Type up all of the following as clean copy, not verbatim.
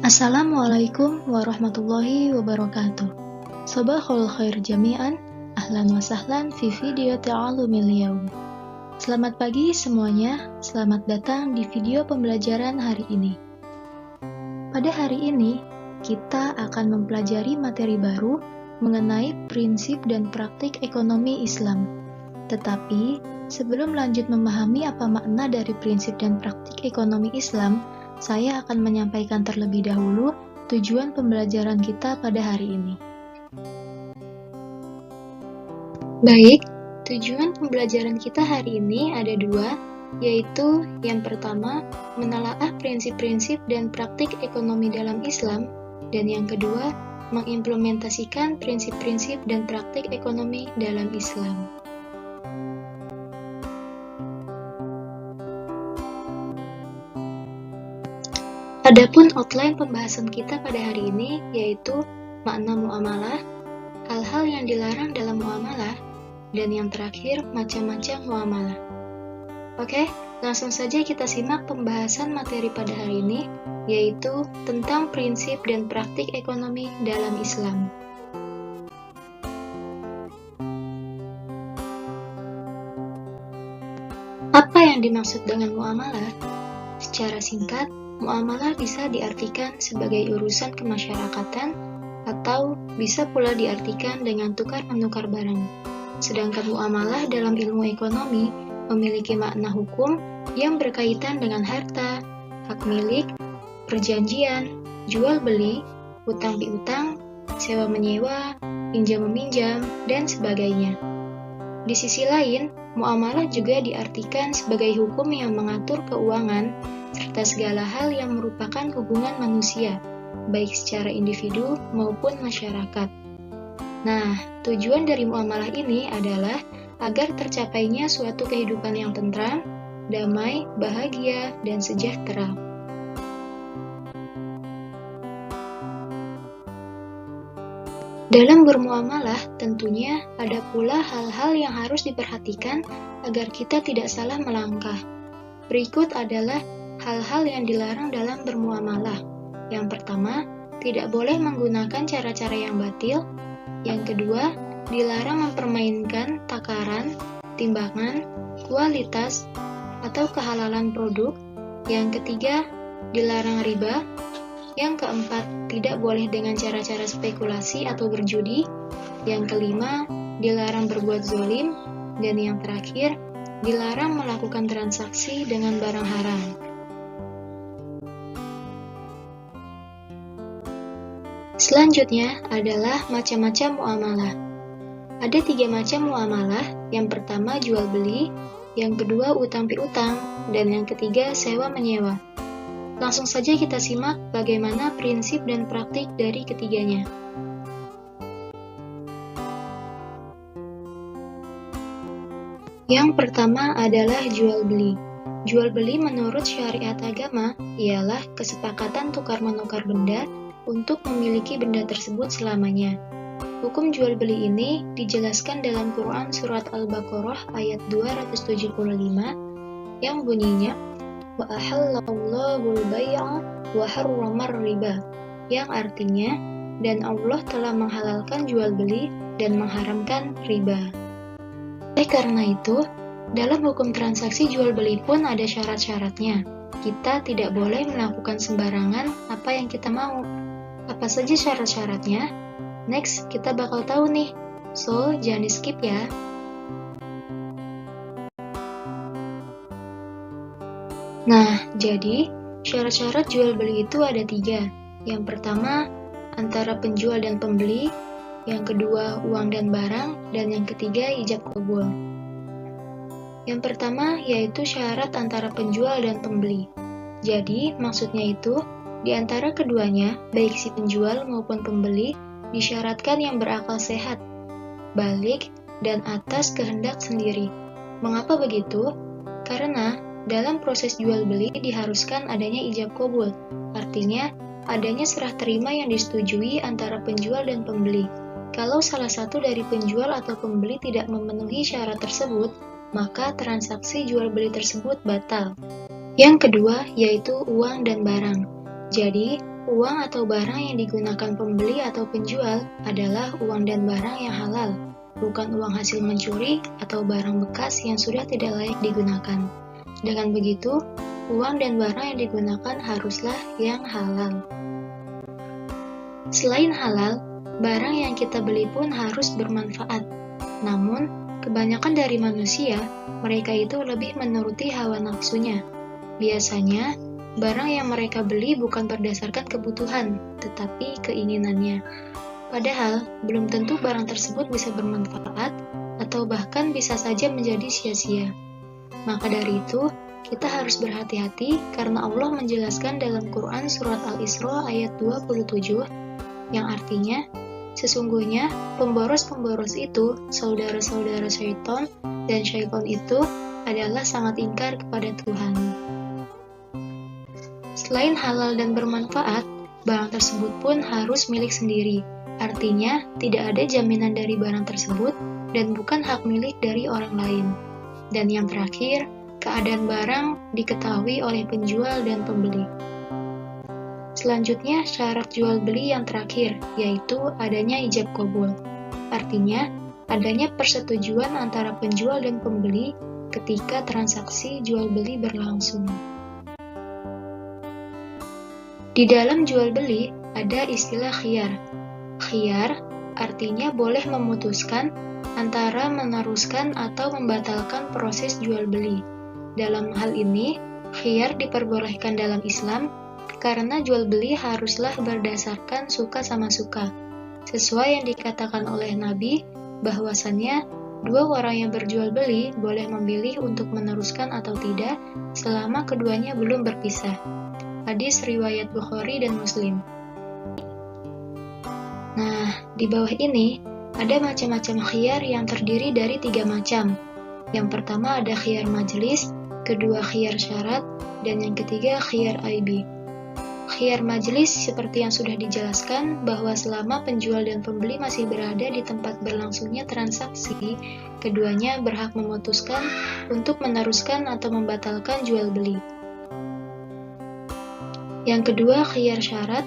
Assalamualaikum warahmatullahi wabarakatuh. Sabahul khair jami'an, ahlan wa sahlan fi video ta'alumil yaum. Selamat pagi semuanya, selamat datang di video pembelajaran hari ini. Pada hari ini, kita akan mempelajari materi baru mengenai prinsip dan praktik ekonomi Islam. Tetapi, sebelum lanjut memahami apa makna dari prinsip dan praktik ekonomi Islam, saya akan menyampaikan terlebih dahulu tujuan pembelajaran kita pada hari ini. Baik, tujuan pembelajaran kita hari ini ada dua, yaitu yang pertama, menelaah prinsip-prinsip dan praktik ekonomi dalam Islam, dan yang kedua, mengimplementasikan prinsip-prinsip dan praktik ekonomi dalam Islam. Adapun outline pembahasan kita pada hari ini yaitu makna muamalah, hal-hal yang dilarang dalam muamalah, dan yang terakhir macam-macam muamalah. Oke, langsung saja kita simak pembahasan materi pada hari ini yaitu tentang prinsip dan praktik ekonomi dalam Islam. Apa yang dimaksud dengan muamalah? Secara singkat, muamalah bisa diartikan sebagai urusan kemasyarakatan atau bisa pula diartikan dengan tukar-menukar barang. Sedangkan muamalah dalam ilmu ekonomi memiliki makna hukum yang berkaitan dengan harta, hak milik, perjanjian, jual beli, utang piutang, sewa menyewa, pinjam meminjam, dan sebagainya. Di sisi lain, muamalah juga diartikan sebagai hukum yang mengatur keuangan serta segala hal yang merupakan hubungan manusia, baik secara individu maupun masyarakat. Nah, tujuan dari muamalah ini adalah agar tercapainya suatu kehidupan yang tentram, damai, bahagia, dan sejahtera. Dalam bermuamalah, tentunya ada pula hal-hal yang harus diperhatikan agar kita tidak salah melangkah. Berikut adalah hal-hal yang dilarang dalam bermuamalah. Yang pertama, tidak boleh menggunakan cara-cara yang batil. Yang kedua, dilarang mempermainkan takaran, timbangan, kualitas, atau kehalalan produk. Yang ketiga, dilarang riba. Yang keempat, tidak boleh dengan cara-cara spekulasi atau berjudi. Yang kelima, dilarang berbuat zolim. Dan yang terakhir, dilarang melakukan transaksi dengan barang haram. Selanjutnya adalah macam-macam muamalah. Ada 3 macam muamalah. Yang pertama jual beli, yang kedua utang piutang, dan yang ketiga sewa menyewa. Langsung saja kita simak bagaimana prinsip dan praktik dari ketiganya. Yang pertama adalah jual beli. Jual beli menurut syariat agama ialah kesepakatan tukar-menukar benda untuk memiliki benda tersebut selamanya. Hukum jual beli ini dijelaskan dalam Quran Surat Al-Baqarah ayat 275 yang bunyinya wa ahallallahu al-bai'a wa harramar riba, yang artinya dan Allah telah menghalalkan jual beli dan mengharamkan riba. Karena itu, dalam hukum transaksi jual beli pun ada syarat-syaratnya. Kita tidak boleh melakukan sembarangan apa yang kita mau. Apa saja syarat-syaratnya? Next, kita bakal tahu nih. So, jangan di-skip ya. Nah, jadi syarat-syarat jual beli itu ada 3. Yang pertama, antara penjual dan pembeli. Yang kedua, uang dan barang. Dan yang ketiga, ijab qabul. Yang pertama, yaitu syarat antara penjual dan pembeli. Jadi, maksudnya itu, di antara keduanya, baik si penjual maupun pembeli, disyaratkan yang berakal sehat, balik, dan atas kehendak sendiri. Mengapa begitu? Karena dalam proses jual beli diharuskan adanya ijab qabul, artinya adanya serah terima yang disetujui antara penjual dan pembeli. Kalau salah satu dari penjual atau pembeli tidak memenuhi syarat tersebut, maka transaksi jual beli tersebut batal. Yang kedua yaitu uang dan barang. Jadi, uang atau barang yang digunakan pembeli atau penjual adalah uang dan barang yang halal, bukan uang hasil mencuri atau barang bekas yang sudah tidak layak digunakan. Dengan begitu, uang dan barang yang digunakan haruslah yang halal. Selain halal, barang yang kita beli pun harus bermanfaat. Namun, kebanyakan dari manusia, mereka itu lebih menuruti hawa nafsunya. Biasanya, barang yang mereka beli bukan berdasarkan kebutuhan, tetapi keinginannya. Padahal, belum tentu barang tersebut bisa bermanfaat, atau bahkan bisa saja menjadi sia-sia. Maka dari itu, kita harus berhati-hati karena Allah menjelaskan dalam Quran Surat Al-Isra ayat 27, yang artinya, sesungguhnya pemboros-pemboros itu saudara-saudara syaitan, dan syaitan itu adalah sangat ingkar kepada Tuhan. Selain halal dan bermanfaat, barang tersebut pun harus milik sendiri. Artinya, tidak ada jaminan dari barang tersebut dan bukan hak milik dari orang lain. Dan yang terakhir, keadaan barang diketahui oleh penjual dan pembeli. Selanjutnya, syarat jual beli yang terakhir, yaitu adanya ijab qabul. Artinya, adanya persetujuan antara penjual dan pembeli ketika transaksi jual beli berlangsung. Di dalam jual beli, ada istilah khiyar. Khiyar artinya boleh memutuskan antara meneruskan atau membatalkan proses jual beli. Dalam hal ini, khiyar diperbolehkan dalam Islam karena jual beli haruslah berdasarkan suka sama suka. Sesuai yang dikatakan oleh Nabi, bahwasannya dua orang yang berjual beli boleh memilih untuk meneruskan atau tidak selama keduanya belum berpisah. Hadis riwayat Bukhari dan Muslim. Nah, di bawah ini ada macam-macam khiyar yang terdiri dari 3 macam. Yang pertama ada khiyar majelis, kedua khiyar syarat, dan yang ketiga khiyar aibi. Khiyar majelis seperti yang sudah dijelaskan bahwa selama penjual dan pembeli masih berada di tempat berlangsungnya transaksi, keduanya berhak memutuskan untuk meneruskan atau membatalkan jual beli. Yang kedua khiyar syarat,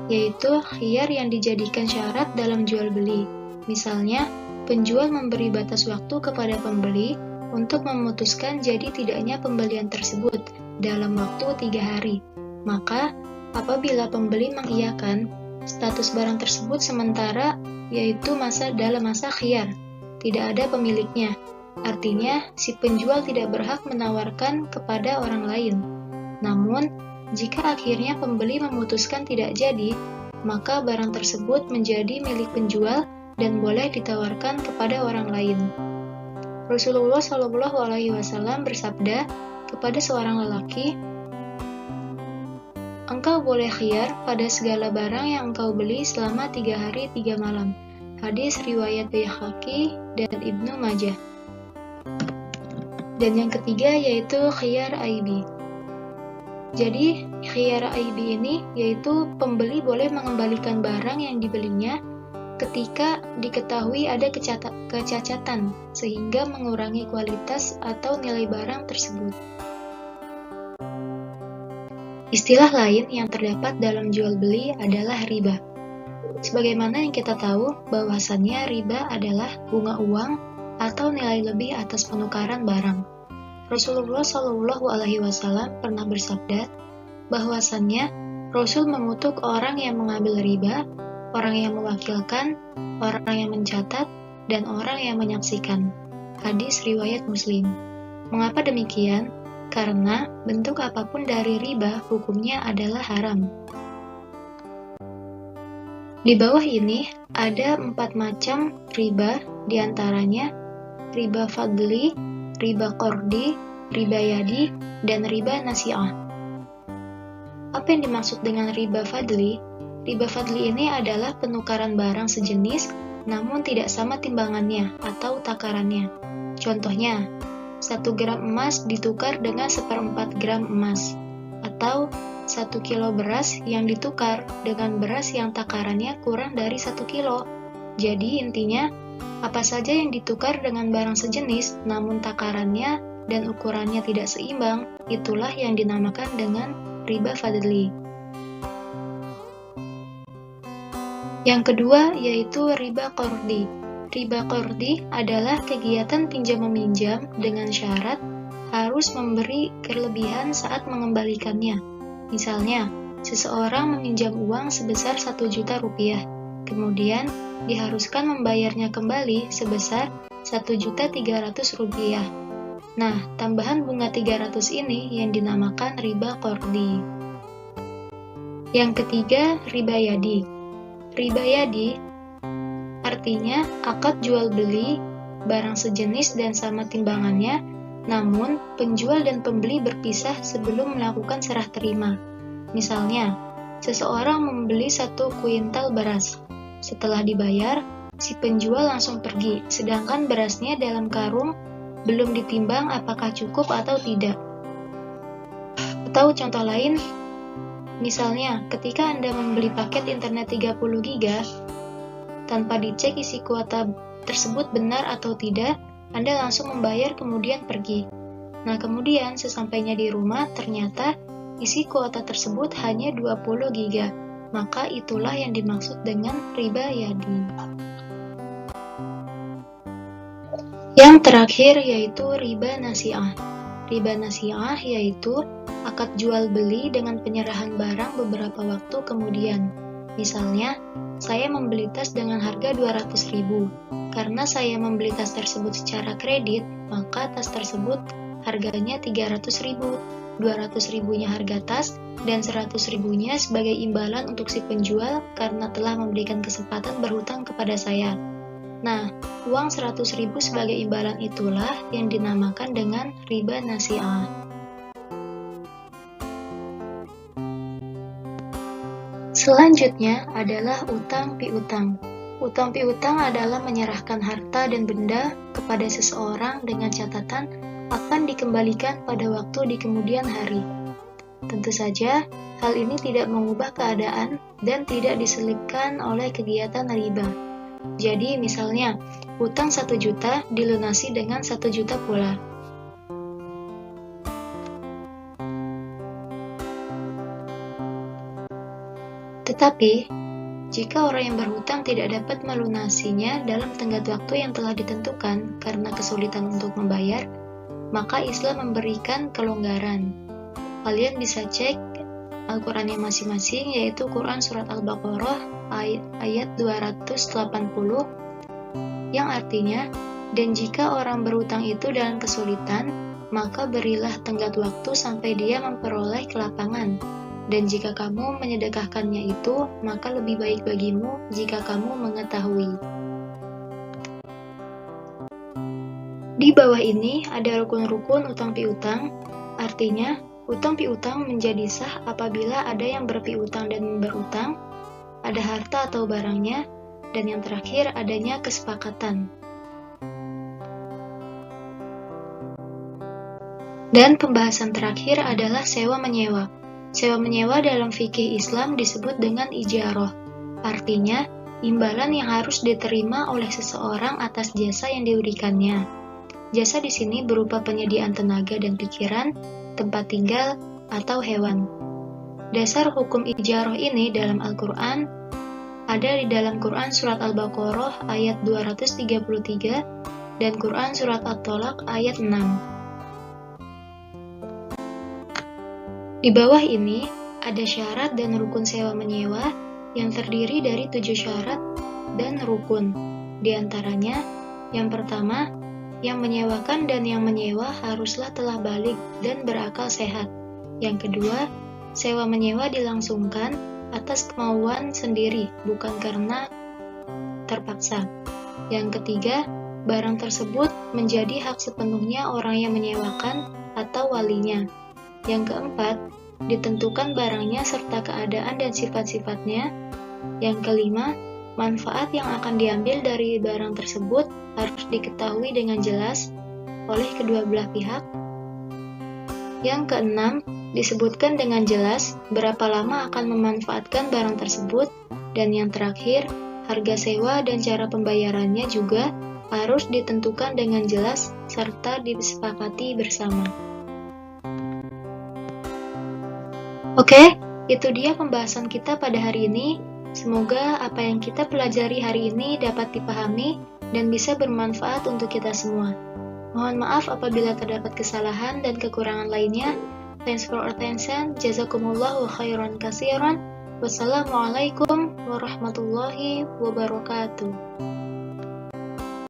yaitu khiyar yang dijadikan syarat dalam jual beli. Misalnya, penjual memberi batas waktu kepada pembeli untuk memutuskan jadi tidaknya pembelian tersebut dalam waktu 3 hari. Maka, apabila pembeli mengiyakan, status barang tersebut sementara yaitu dalam masa khiyar, tidak ada pemiliknya. Artinya, si penjual tidak berhak menawarkan kepada orang lain. Namun, jika akhirnya pembeli memutuskan tidak jadi, maka barang tersebut menjadi milik penjual dan boleh ditawarkan kepada orang lain. Rasulullah SAW bersabda kepada seorang lelaki, "Engkau boleh khiyar pada segala barang yang engkau beli selama 3 hari 3 malam." Hadis riwayat Baihaqi dan Ibnu Majah. Dan yang ketiga yaitu khiyar aibi. Jadi, khiyar aibi ini yaitu pembeli boleh mengembalikan barang yang dibelinya ketika diketahui ada kecacatan sehingga mengurangi kualitas atau nilai barang tersebut. Istilah lain yang terdapat dalam jual beli adalah riba. Sebagaimana yang kita tahu bahwasannya riba adalah bunga uang atau nilai lebih atas penukaran barang. Rasulullah SAW pernah bersabda bahwasannya Rasul mengutuk orang yang mengambil riba, orang yang mewakilkan, orang yang mencatat, dan orang yang menyaksikan. Hadis riwayat Muslim. Mengapa demikian? Karena bentuk apapun dari riba hukumnya adalah haram. Di bawah ini ada 4 macam riba, diantaranya riba fadli, riba qardi, riba yadi, dan riba nasi'ah. Apa yang dimaksud dengan riba fadli? Riba fadli ini adalah penukaran barang sejenis namun tidak sama timbangannya atau takarannya. Contohnya, 1 gram emas ditukar dengan 1/4 gram emas, atau 1 kilo beras yang ditukar dengan beras yang takarannya kurang dari 1 kilo. Jadi intinya, apa saja yang ditukar dengan barang sejenis namun takarannya dan ukurannya tidak seimbang, itulah yang dinamakan dengan riba fadli. Yang kedua yaitu riba qardi. Riba qardi adalah kegiatan pinjam-meminjam dengan syarat harus memberi kelebihan saat mengembalikannya. Misalnya, seseorang meminjam uang sebesar 1 juta rupiah, kemudian diharuskan membayarnya kembali sebesar 1.300.000 rupiah. Nah, tambahan bunga 300 ini yang dinamakan riba qardi. Yang ketiga, riba yadi. Riba yadi artinya akad jual beli barang sejenis dan sama timbangannya, namun penjual dan pembeli berpisah sebelum melakukan serah terima. Misalnya, seseorang membeli 1 kuintal beras. Setelah dibayar, si penjual langsung pergi, sedangkan berasnya dalam karung belum ditimbang apakah cukup atau tidak. Atau contoh lain, misalnya ketika Anda membeli paket internet 30 GB, tanpa dicek isi kuota tersebut benar atau tidak, Anda langsung membayar kemudian pergi. Nah, kemudian sesampainya di rumah ternyata isi kuota tersebut hanya 20 GB. Maka itulah yang dimaksud dengan riba yadi. Yang terakhir yaitu riba nasi'ah. Riba nasi'ah yaitu akad jual beli dengan penyerahan barang beberapa waktu kemudian. Misalnya, saya membeli tas dengan harga 200.000. Karena saya membeli tas tersebut secara kredit, maka tas tersebut harganya 300.000. 200.000-nya harga tas dan 100.000-nya sebagai imbalan untuk si penjual karena telah memberikan kesempatan berhutang kepada saya. Nah, uang 100.000 sebagai imbalan itulah yang dinamakan dengan riba nasi'ah. Selanjutnya adalah utang piutang. Utang piutang adalah menyerahkan harta dan benda kepada seseorang dengan catatan akan dikembalikan pada waktu di kemudian hari. Tentu saja, hal ini tidak mengubah keadaan dan tidak diselipkan oleh kegiatan riba. Jadi, misalnya, utang 1 juta dilunasi dengan 1 juta pula. Tetapi, jika orang yang berhutang tidak dapat melunasinya dalam tenggat waktu yang telah ditentukan karena kesulitan untuk membayar, maka Islam memberikan kelonggaran. Kalian bisa cek Al-Qurannya masing-masing, yaitu Quran Surat Al-Baqarah ayat 280, yang artinya, dan jika orang berhutang itu dalam kesulitan, maka berilah tenggat waktu sampai dia memperoleh kelapangan. Dan jika kamu menyedekahkannya itu, maka lebih baik bagimu jika kamu mengetahui. Di bawah ini ada rukun-rukun utang piutang, artinya utang piutang menjadi sah apabila ada yang berpiutang dan berutang, ada harta atau barangnya, dan yang terakhir adanya kesepakatan. Dan pembahasan terakhir adalah sewa-menyewa. Sewa-menyewa dalam fikih Islam disebut dengan ijarah, artinya imbalan yang harus diterima oleh seseorang atas jasa yang diberikannya. Jasa di sini berupa penyediaan tenaga dan pikiran, tempat tinggal, atau hewan. Dasar hukum ijarah ini dalam Al-Quran ada di dalam Quran Surat Al-Baqarah ayat 233 dan Quran Surat At-Tolaq ayat 6. Di bawah ini ada syarat dan rukun sewa-menyewa yang terdiri dari 7 syarat dan rukun. Di antaranya, yang pertama, yang menyewakan dan yang menyewa haruslah telah balik dan berakal sehat. Yang kedua, sewa-menyewa dilangsungkan atas kemauan sendiri, bukan karena terpaksa. Yang ketiga, barang tersebut menjadi hak sepenuhnya orang yang menyewakan atau walinya. Yang keempat, ditentukan barangnya serta keadaan dan sifat-sifatnya. Yang kelima, manfaat yang akan diambil dari barang tersebut harus diketahui dengan jelas oleh kedua belah pihak. Yang keenam, disebutkan dengan jelas berapa lama akan memanfaatkan barang tersebut. Dan yang terakhir, harga sewa dan cara pembayarannya juga harus ditentukan dengan jelas serta disepakati bersama. Oke, itu dia pembahasan kita pada hari ini. Semoga apa yang kita pelajari hari ini dapat dipahami dan bisa bermanfaat untuk kita semua. Mohon maaf apabila terdapat kesalahan dan kekurangan lainnya. Thanks for attention. Jazakumullahu khairan katsiran. Wassalamualaikum warahmatullahi wabarakatuh.